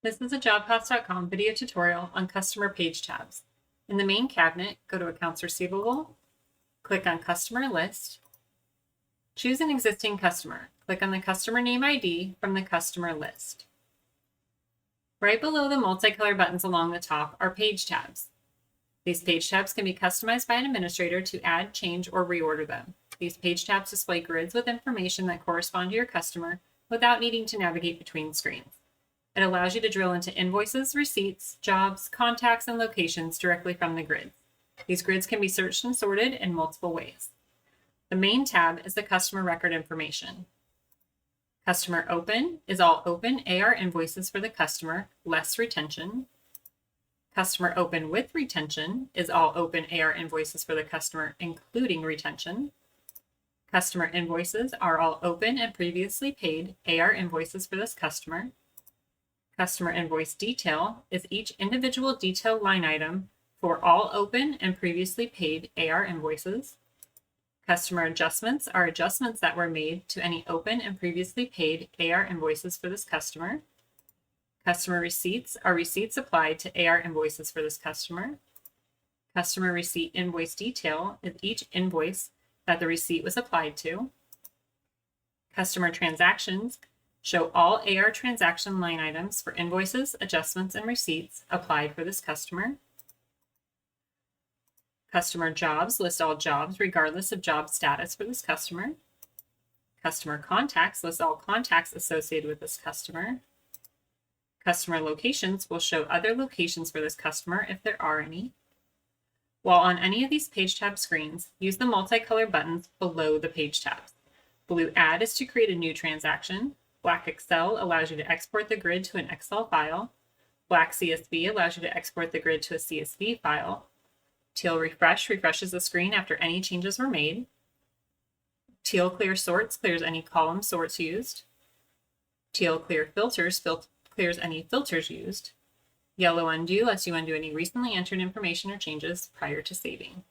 This is a JobCost.com video tutorial on customer page tabs. In the main cabinet, go to Accounts Receivable, click on Customer List, choose an existing customer. Click on the customer name ID from the customer list. Right below the multicolor buttons along the top are page tabs. These page tabs can be customized by an administrator to add, change, or reorder them. These page tabs display grids with information that correspond to your customer without needing to navigate between screens. It allows you to drill into invoices, receipts, jobs, contacts, and locations directly from the grids. These grids can be searched and sorted in multiple ways. The main tab is the customer record information. Customer open is all open AR invoices for the customer, less retention. Customer open with retention is all open AR invoices for the customer, including retention. Customer invoices are all open and previously paid AR invoices for this customer. Customer invoice detail is each individual detail line item for all open and previously paid AR invoices. Customer adjustments are adjustments that were made to any open and previously paid AR invoices for this customer. Customer receipts are receipts applied to AR invoices for this customer. Customer receipt invoice detail is each invoice that the receipt was applied to. Customer transactions show all AR transaction line items for invoices, adjustments, and receipts applied for this customer. Customer jobs list all jobs regardless of job status for this customer. Customer contacts list all contacts associated with this customer. Customer locations will show other locations for this customer if there are any. While on any of these page tab screens, use the multicolor buttons below the page tabs. Blue Add is to create a new transaction. Black Excel allows you to export the grid to an Excel file. Black CSV allows you to export the grid to a CSV file. Teal Refresh refreshes the screen after any changes were made. Teal Clear Sorts clears any column sorts used. Teal Clear Filters clears any filters used. Yellow Undo lets you undo any recently entered information or changes prior to saving.